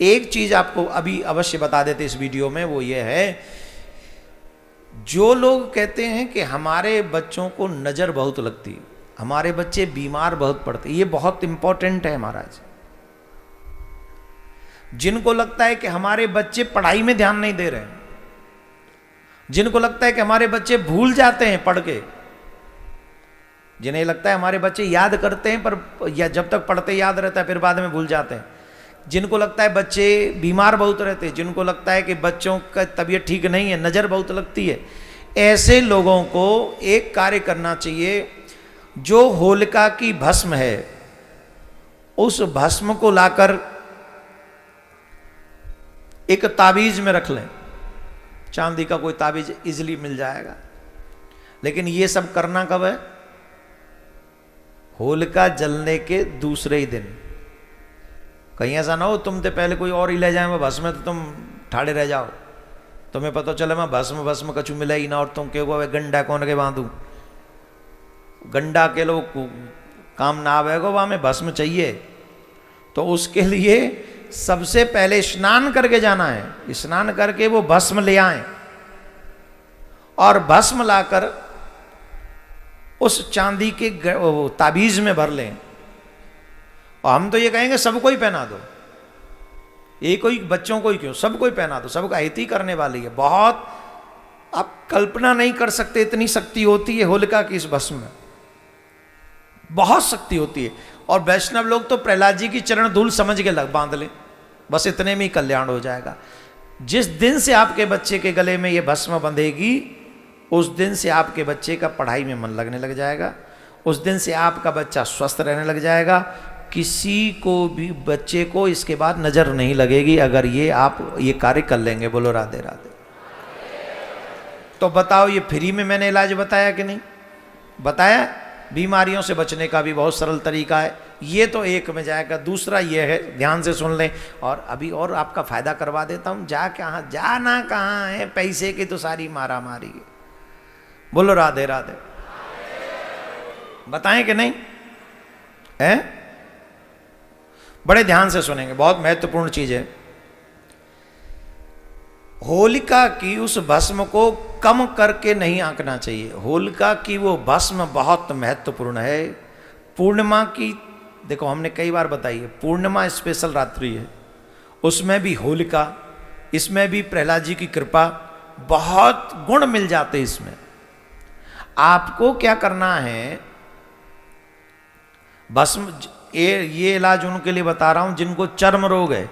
एक चीज आपको अभी अवश्य बता देते इस वीडियो में, वो ये है, जो लोग कहते हैं कि हमारे बच्चों को नजर बहुत लगती है, हमारे बच्चे बीमार बहुत पड़ते, ये बहुत इंपॉर्टेंट है महाराज। जिनको लगता है कि हमारे बच्चे पढ़ाई में ध्यान नहीं दे रहे हैं, जिनको लगता है कि हमारे बच्चे भूल जाते हैं पढ़ के, जिन्हें लगता है हमारे बच्चे याद करते हैं पर या जब तक पढ़ते याद रहता है फिर बाद में भूल जाते हैं, जिनको लगता है बच्चे बीमार बहुत रहते हैं, जिनको लगता है कि बच्चों का तबीयत ठीक नहीं है, नज़र बहुत लगती है, ऐसे लोगों को एक कार्य करना चाहिए। जो होलिका की भस्म है उस भस्म को लाकर एक ताबीज में रख लें। चांदी का कोई ताबीज इजीली मिल जाएगा। लेकिन ये सब करना कब है? होलिका जलने के दूसरे ही दिन। कहीं ऐसा ना हो तुम तो पहले कोई और ही ले जाए मैं भस्म में, तो तुम ठाड़े रह जाओ, तुम्हें पता चले मैं भस्म भस्म कछु मिला ही ना, और तुम के वो गंडा कौन के बांधू, गंडा के लोग काम ना आवेगा, वहां में भस्म चाहिए। तो उसके लिए सबसे पहले स्नान करके जाना है, स्नान करके वो भस्म ले आए और भस्म लाकर उस चांदी के ताबीज में भर लें। और हम तो ये कहेंगे सबको ही पहना दो, ये कोई बच्चों को ही क्यों, सबको ही पहना दो, सबको हित ही करने वाली है। बहुत आप कल्पना नहीं कर सकते इतनी शक्ति होती है होलिका की इस भस्म में, बहुत शक्ति होती है। और वैष्णव लोग तो प्रहलाद जी की चरण धूल समझ के लग बांध लें, बस इतने में ही कल्याण हो जाएगा। जिस दिन से आपके बच्चे के गले में ये भस्म बंधेगी उस दिन से आपके बच्चे का पढ़ाई में मन लगने लग जाएगा, उस दिन से आपका बच्चा स्वस्थ रहने लग जाएगा। किसी को भी बच्चे को इसके बाद नजर नहीं लगेगी अगर ये आप ये कार्य कर लेंगे। बोलो राधे राधे। तो बताओ ये फ्री में मैंने इलाज बताया कि नहीं बताया? बीमारियों से बचने का भी बहुत सरल तरीका है, ये तो एक में जाएगा। दूसरा ये है, ध्यान से सुन लें, और अभी और आपका फायदा करवा देता हूं। जाना कहाँ है, पैसे की तो सारी मारा मारी है। बोलो राधे राधे। बताएं कि नहीं है? बड़े ध्यान से सुनेंगे, बहुत महत्वपूर्ण चीज है। होलिका की उस भस्म को कम करके नहीं आंकना चाहिए। होलिका की वो भस्म बहुत महत्वपूर्ण है। पूर्णिमा की देखो हमने कई बार बताई है, पूर्णिमा स्पेशल रात्रि है, उसमें भी होलिका, इसमें भी प्रहलाद जी की कृपा, बहुत गुण मिल जाते इसमें। आपको क्या करना है, भस्म ये इलाज उनके लिए बता रहा हूं जिनको चर्म रोग है।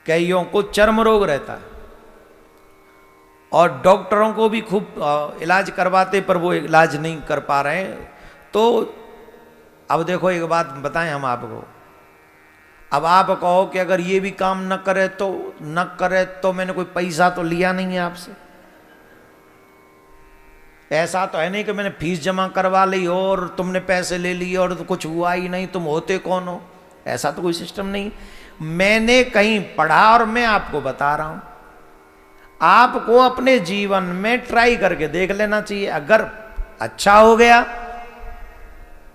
कईयों को चर्म रोग रहता है और डॉक्टरों को भी खूब इलाज करवाते पर वो इलाज नहीं कर पा रहे हैं। तो अब देखो एक बात बताएं हम आपको, अब आप कहो कि अगर ये भी काम न करे तो मैंने कोई पैसा तो लिया नहीं है आपसे। ऐसा तो है नहीं कि मैंने फीस जमा करवा ली और तुमने पैसे ले लिए और तो कुछ हुआ ही नहीं, तुम होते कौन हो? ऐसा तो कोई सिस्टम नहीं। मैंने कहीं पढ़ा और मैं आपको बता रहा हूं। आपको अपने जीवन में ट्राई करके देख लेना चाहिए। अगर अच्छा हो गया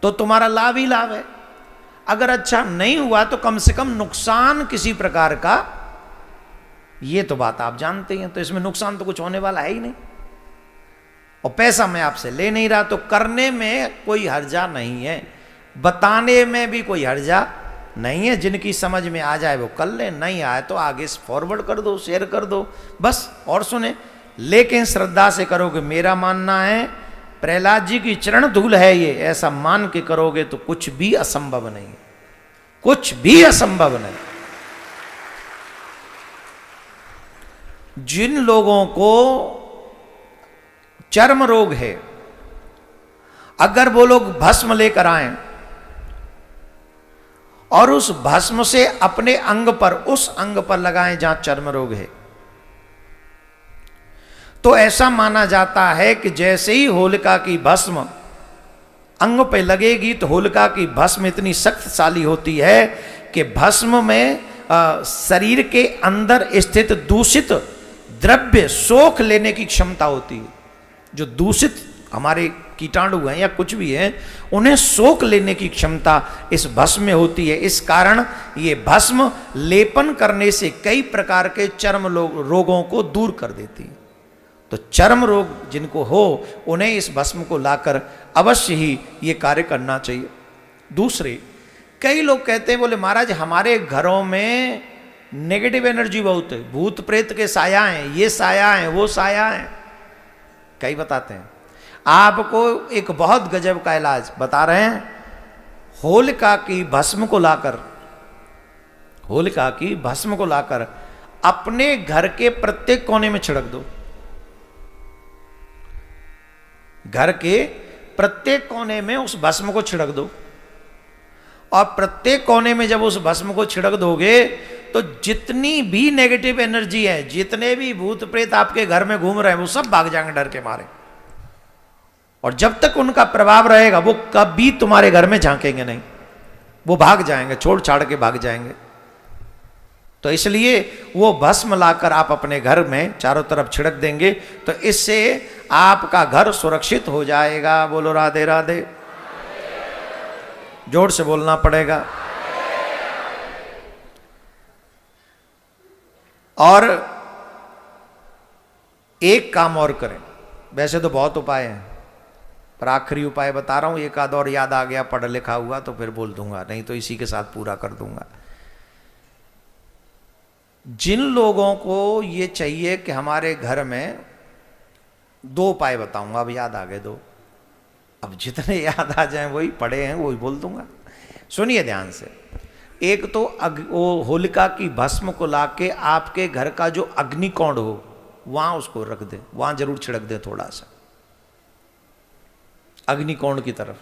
तो तुम्हारा लाभ ही लाभ है, अगर अच्छा नहीं हुआ तो कम से कम नुकसान किसी प्रकार का, ये तो बात आप जानते हैं। तो इसमें नुकसान तो कुछ होने वाला है ही नहीं, और पैसा मैं आपसे ले नहीं रहा, तो करने में कोई हर्जा नहीं है, बताने में भी कोई हर्जा नहीं है। जिनकी समझ में आ जाए वो कर ले, नहीं आए तो आगे फॉरवर्ड कर दो, शेयर कर दो, बस। और सुने, लेकिन श्रद्धा से करोगे। मेरा मानना है प्रहलाद जी की चरण धूल है ये, ऐसा मान के करोगे तो कुछ भी असंभव नहीं, कुछ भी असंभव नहीं। जिन लोगों को चर्म रोग है, अगर वो लोग भस्म लेकर आए और उस भस्म से अपने अंग पर, उस अंग पर लगाएं जहां चर्म रोग है, तो ऐसा माना जाता है कि जैसे ही होलिका की भस्म अंग पे लगेगी तो होलिका की भस्म इतनी शक्तिशाली होती है कि भस्म में शरीर के अंदर स्थित दूषित द्रव्य सोख लेने की क्षमता होती है। जो दूषित हमारे कीटाणु हैं या कुछ भी है, उन्हें सोख लेने की क्षमता इस भस्म में होती है। इस कारण ये भस्म लेपन करने से कई प्रकार के चर्म रोगों को दूर कर देती है। तो चर्म रोग जिनको हो उन्हें इस भस्म को लाकर अवश्य ही ये कार्य करना चाहिए। दूसरे, कई लोग कहते हैं, बोले महाराज हमारे घरों में नेगेटिव एनर्जी बहुत है, भूत प्रेत के साया हैं, ये साया है, वो साया है। कई बताते हैं। आपको एक बहुत गजब का इलाज बता रहे हैं। होलिका की भस्म को लाकर, होलिका की भस्म को लाकर अपने घर के प्रत्येक कोने में छिड़क दो। घर के प्रत्येक कोने में उस भस्म को छिड़क दो, और प्रत्येक कोने में जब उस भस्म को छिड़क दोगे तो जितनी भी नेगेटिव एनर्जी है, जितने भी भूत प्रेत आपके घर में घूम रहे हैं, वो सब भाग जाएंगे डर के मारे। और जब तक उनका प्रभाव रहेगा वो कभी तुम्हारे घर में झांकेंगे नहीं, वो भाग जाएंगे, छोड़ छाड़ के भाग जाएंगे। तो इसलिए वो भस्म लाकर आप अपने घर में चारों तरफ छिड़क देंगे तो इससे आपका घर सुरक्षित हो जाएगा। बोलो राधे राधे। जोर से बोलना पड़ेगा। और एक काम और करें, वैसे तो बहुत उपाय हैं पर आखिरी उपाय बता रहा हूं, एक आध और याद आ गया, पढ़ लिखा हुआ तो फिर बोल दूंगा, नहीं तो इसी के साथ पूरा कर दूंगा। जिन लोगों को ये चाहिए कि हमारे घर में, दो उपाय बताऊंगा, अब याद आ गए दो, अब जितने याद आ जाएं वही पढ़े हैं वही बोल दूंगा। सुनिए ध्यान से। एक तो वो होलिका की भस्म को लाके आपके घर का जो अग्निकोण हो वहां उसको रख दे, वहां जरूर छिड़क दे थोड़ा सा अग्निकोण की तरफ।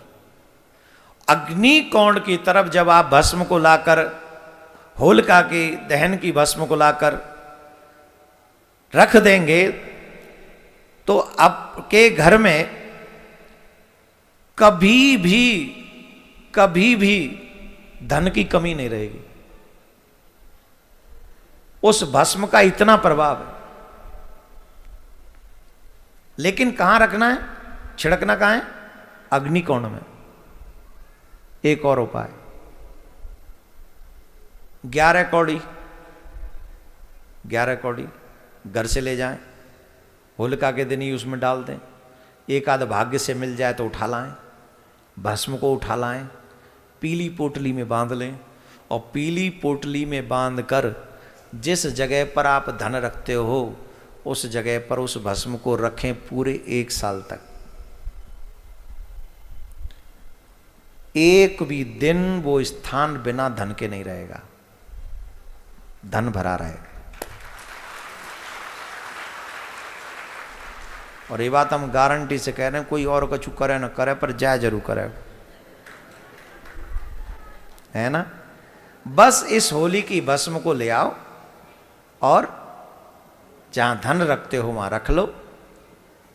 अग्निकोण की तरफ जब आप भस्म को लाकर, होलिका की दहन की भस्म को लाकर रख देंगे तो आपके घर में कभी भी धन की कमी नहीं रहेगी। उस भस्म का इतना प्रभाव है। लेकिन कहां रखना है, छिड़कना कहां है? अग्निकोण में। एक और उपाय, 11 कौड़ी घर से ले जाएं, होलिका के दिन ही उसमें डाल दें। एक आध भाग्य से मिल जाए तो उठा लाएं, भस्म को उठा लाएं, पीली पोटली में बांध लें, और पीली पोटली में बांध कर जिस जगह पर आप धन रखते हो उस जगह पर उस भस्म को रखें पूरे 1 साल तक। एक भी दिन वो स्थान बिना धन के नहीं रहेगा, धन भरा रहेगा। और ये बात हम गारंटी से कह रहे हैं, कोई और कछु करे ना करे पर जाए जरूर करे, है ना। बस इस होली की भस्म को ले आओ और जहां धन रखते हो वहां रख लो,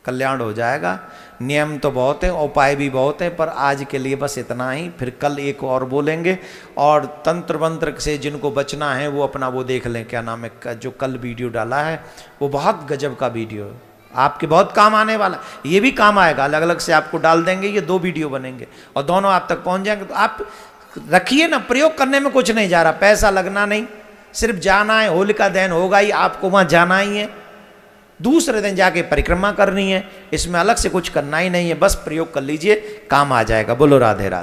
कल्याण हो जाएगा। नियम तो बहुत है, उपाय भी बहुत है, पर आज के लिए बस इतना ही। फिर कल एक और बोलेंगे। और तंत्र मंत्र से जिनको बचना है वो अपना वो देख लें, क्या नाम है, जो कल वीडियो डाला है वो बहुत गजब का वीडियो है, आपके बहुत काम आने वाला। ये भी काम आएगा, अलग अलग से आपको डाल देंगे, ये 2 वीडियो बनेंगे और दोनों आप तक पहुंच जाएंगे। तो आप रखिए ना, प्रयोग करने में कुछ नहीं जा रहा, पैसा लगना नहीं, सिर्फ जाना है। होलिका दहन होगा ही, आपको वहां जाना ही है, दूसरे दिन जाके परिक्रमा करनी है, इसमें अलग से कुछ करना ही नहीं है, बस प्रयोग कर लीजिए, काम आ जाएगा। बोलो राधे राधे।